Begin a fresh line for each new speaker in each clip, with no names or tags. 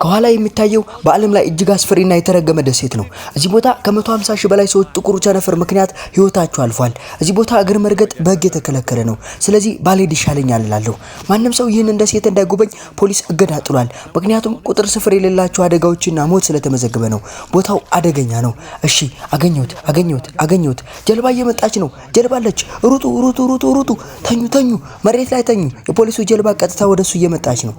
ከኋላ የሚታየው በዓለም ላይ እጅግ አስፈሪና የተረገመ ደሴት ነው። እዚህ ቦታ ከ150 ሺህ በላይ ሰዎች ጥቁሩ ቸነፈር ምክንያት ህይወታቸው አልፏል። እዚህ ቦታ እግር መርገጥ በህግ የተከለከለ ነው። ስለዚህ ባልሄድ ይሻለኛል እላለሁ። ማንም ሰው ይህንን ደሴት እንዳይጎበኝ ፖሊስ እገዳ ጥሏል። ምክንያቱም ቁጥር ስፍር የሌላቸው አደጋዎችና ሞት ስለተመዘገበ ነው። ቦታው አደገኛ ነው። እሺ፣ አገኘሁት። ጀልባ እየመጣች ነው። ጀልባለች። ሩጡ። ተኙ። መሬት ላይ ተኙ። የፖሊሱ ጀልባ ቀጥታ ወደሱ እየመጣች ነው።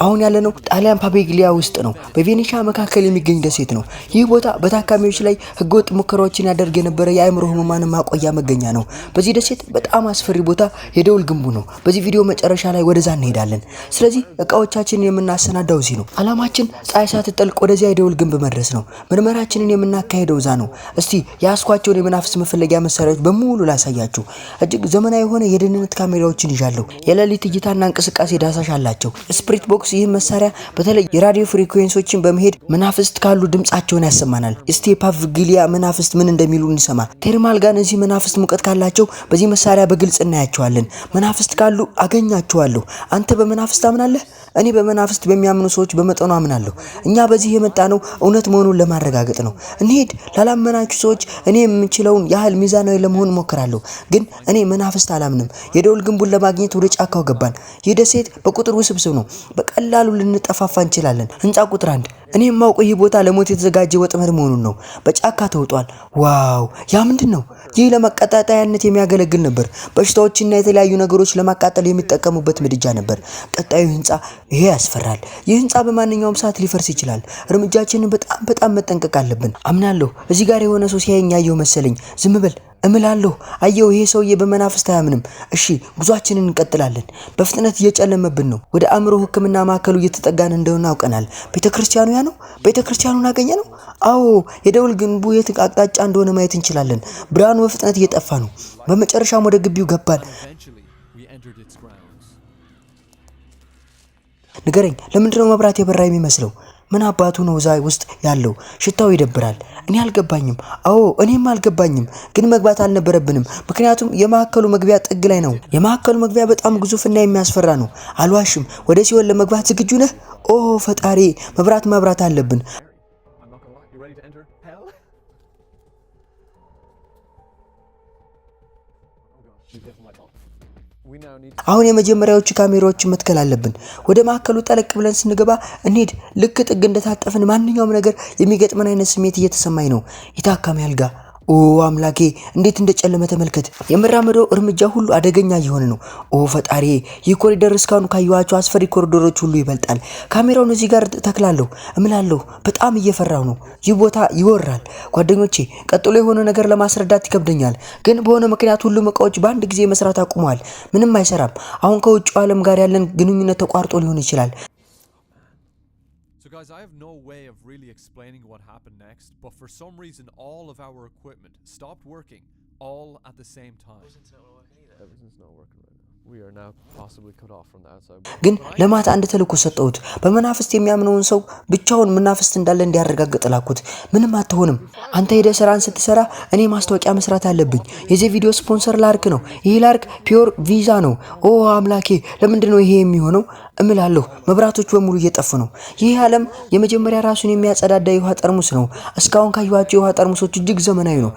አሁን ያለነው ጣሊያን ፓቤግሊያ ውስጥ ነው። በቬኔሻ መካከል የሚገኝ ደሴት ነው። ይህ ቦታ በታካሚዎች ላይ ህገወጥ ሙከራዎችን ያደርግ የነበረ የአእምሮ ህሙማን ማቆያ መገኛ ነው። በዚህ ደሴት በጣም አስፈሪ ቦታ የደውል ግንቡ ነው። በዚህ ቪዲዮ መጨረሻ ላይ ወደዛ እንሄዳለን። ስለዚህ እቃዎቻችንን የምናሰናዳው እዚህ ነው። አላማችን ፀሐይ ሳትጠልቅ ወደዚያ የደውል ግንብ መድረስ ነው። ምርመራችንን የምናካሄደው እዛ ነው። እስቲ ያስኳቸውን የመናፍስት መፈለጊያ መሳሪያዎች በሙሉ ላሳያችሁ። እጅግ ዘመናዊ የሆነ የደህንነት ካሜራዎችን ይዣለሁ። የሌሊት እይታና እንቅስቃሴ ዳሳሽ አላቸው። ስፕሪት ቦክስ ይህ መሳሪያ በተለይ የራዲዮ ፍሪኩዌንሲዎችን በመሄድ መናፍስት ካሉ ድምጻቸውን ያሰማናል። ስቴፓቭግሊያ መናፍስት ምን እንደሚሉ እንሰማ። ቴርማል ጋን እዚህ መናፍስት ሙቀት ካላቸው በዚህ መሳሪያ በግልጽ እናያቸዋለን። መናፍስት ካሉ አገኛቸዋለሁ። አንተ በመናፍስት አምናለህ? እኔ በመናፍስት በሚያምኑ ሰዎች በመጠኑ አምናለሁ። እኛ በዚህ የመጣ ነው እውነት መሆኑን ለማረጋገጥ ነው። እንሂድ። ላላመናችሁ ሰዎች እኔ የምችለውን ያህል ሚዛናዊ ለመሆን ሞክራለሁ፣ ግን እኔ መናፍስት አላምንም። የደውል ግንቡን ለማግኘት ወደ ጫካው ገባን። ይህ ደሴት በቁጥር ውስብስብ ነው። በቀላሉ ልንጠፋፋ እንችላለን። ህንጻ ቁጥር 1 እኔ የማውቀው ይህ ቦታ ለሞት የተዘጋጀ ወጥመድ መሆኑን ነው። በጫካ ተውጧል። ዋው! ያ ምንድነው? ይህ ለማቀጣጣያነት የሚያገለግል ነበር። በሽታዎችና የተለያዩ ነገሮች ለማቃጠል የሚጠቀሙበት ምድጃ ነበር። ቀጣዩ ህንጻ ይሄ ያስፈራል። ይህ ህንጻ በማንኛውም ሰዓት ሊፈርስ ይችላል። እርምጃችንን በጣም መጠንቀቅ አለብን። አምናለሁ። እዚህ ጋር የሆነ ሰው ሲያየኝ ያየው መሰለኝ። ዝም በል እምላለሁ። አየው፣ ይሄ ሰውዬ በመናፍስት አያምንም። እሺ፣ ጉዟችንን እንቀጥላለን። በፍጥነት እየጨለመብን ነው። ወደ አእምሮ ህክምና ማዕከሉ እየተጠጋን እንደሆነ አውቀናል። ቤተክርስቲያኑ ያ ነው። ቤተክርስቲያኑን አገኘ ነው። አዎ፣ የደውል ግንቡ የት አቅጣጫ እንደሆነ ማየት እንችላለን። ብርሃኑ በፍጥነት እየጠፋ ነው። በመጨረሻም ወደ ግቢው ገባን። ንገረኝ፣ ለምንድነው መብራት የበራ የሚመስለው? ምን አባቱ ነው እዛ ውስጥ ያለው? ሽታው ይደብራል። እኔ አልገባኝም። አዎ እኔም አልገባኝም፣ ግን መግባት አልነበረብንም፣ ምክንያቱም የማዕከሉ መግቢያ ጥግ ላይ ነው። የማዕከሉ መግቢያ በጣም ግዙፍና የሚያስፈራ ነው። አልዋሽም። ወደ ሲኦል ለመግባት ዝግጁ ነህ? ኦ ፈጣሪ፣ መብራት አለብን። አሁን የመጀመሪያዎቹ ካሜራዎችን መትከል አለብን። ወደ ማዕከሉ ጠለቅ ብለን ስንገባ እንሂድ። ልክ ጥግ እንደታጠፍን ማንኛውም ነገር የሚገጥመን አይነት ስሜት እየተሰማኝ ነው። የታካሚ አልጋ። ኦ አምላኬ፣ እንዴት እንደጨለመ ተመልከት። የመራመደው እርምጃ ሁሉ አደገኛ እየሆነ ነው። ኦ ፈጣሪ፣ ይህ ኮሪደር እስካሁን ካየኋቸው አስፈሪ ኮሪደሮች ሁሉ ይበልጣል። ካሜራውን እዚህ ጋር ተክላለሁ እምላለሁ። በጣም እየፈራሁ ነው። ይህ ቦታ ይወራል። ጓደኞቼ፣ ቀጥሎ የሆነ ነገር ለማስረዳት ይከብደኛል፣ ግን በሆነ ምክንያት ሁሉም እቃዎች በአንድ ጊዜ መስራት አቁመዋል። ምንም አይሰራም። አሁን ከውጭው ዓለም ጋር ያለን ግንኙነት ተቋርጦ ሊሆን ይችላል።
Guys, I have no way of really explaining what happened next, but for some reason all of our equipment stopped working all at the same time. Everything's not working right now. We are now possibly cut off from the outside.
ግን ለማታ አንድ ተልእኮ ሰጠሁት። በመናፍስት የሚያምነውን ሰው ብቻውን መናፍስት እንዳለ እንዲያረጋግጥ ላኩት። ምንም አትሆንም። አንተ ሄደ ስራን ስትሰራ እኔ ማስታወቂያ መስራት አለብኝ። የዚህ ቪዲዮ ስፖንሰር ላርክ ነው። ይሄ ላርክ ፒዮር ቪዛ ነው። ኦ አምላኬ፣ ለምንድን ነው ይሄ የሚሆነው? እምላለሁ። መብራቶች በሙሉ እየጠፉ ነው። ይህ ዓለም የመጀመሪያ ራሱን የሚያጸዳዳ የውሃ ጠርሙስ ነው። እስካሁን ካየኋቸው የውሃ ጠርሙሶች እጅግ ዘመናዊ ነው።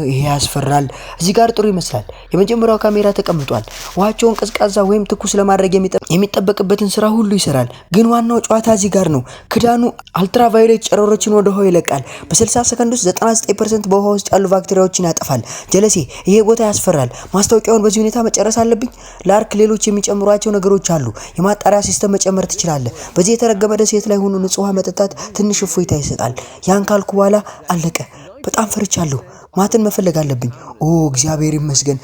ይሄ ያስፈራል። እዚህ ጋር ጥሩ ይመስላል። የመጀመሪያው ካሜራ ተቀምጧል። ውሃቸውን ቀዝቃዛ ወይም ትኩስ ለማድረግ የሚጠበቅበትን ስራ ሁሉ ይሰራል። ግን ዋናው ጨዋታ እዚህ ጋር ነው። ክዳኑ አልትራቫዮሌት ጨረሮችን ወደ ውሃው ይለቃል። በ60 ሰከንድ ውስጥ 99% በውሃ ውስጥ ያሉ ባክቴሪያዎችን ያጠፋል። ጀለሴ፣ ይሄ ቦታ ያስፈራል። ማስታወቂያውን በዚህ ሁኔታ መጨረስ አለብኝ። ላርክ ሌሎች የሚጨምሯቸው ነገሮች አሉ። የማጣሪያ ሲስተም መጨመር ትችላለህ። በዚህ የተረገመ ደሴት ላይ ሆኖ ንጹህ ውሃ መጠጣት ትንሽ እፎይታ ይሰጣል። ያን ካልኩ በኋላ አለቀ። በጣም ፈርቻለሁ። ማትን መፈለግ አለብኝ። ኦ እግዚአብሔር ይመስገን።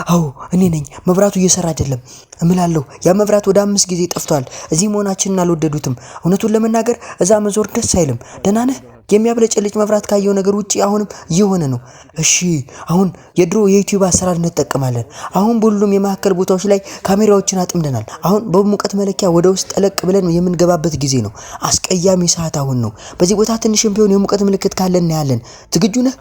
አዎ እኔ ነኝ። መብራቱ እየሰራ አይደለም እምላለሁ። ያ መብራት ወደ 5 ጊዜ ጠፍቷል። እዚህ መሆናችንን አልወደዱትም። እውነቱን ለመናገር እዛ መዞር ደስ አይልም። ደህና ነህ? የሚያብለጨልጭ መብራት ካየው ነገር ውጪ አሁንም እየሆነ ነው። እሺ፣ አሁን የድሮ የዩቲዩብ አሰራር እንጠቀማለን። አሁን በሁሉም የማዕከል ቦታዎች ላይ ካሜራዎችን አጥምደናል። አሁን በሙቀት መለኪያ ወደ ውስጥ ጠለቅ ብለን የምንገባበት ጊዜ ነው። አስቀያሚ ሰዓት አሁን ነው። በዚህ ቦታ ትንሽም ቢሆን የሙቀት ምልክት ካለ እናያለን። ዝግጁ ነህ?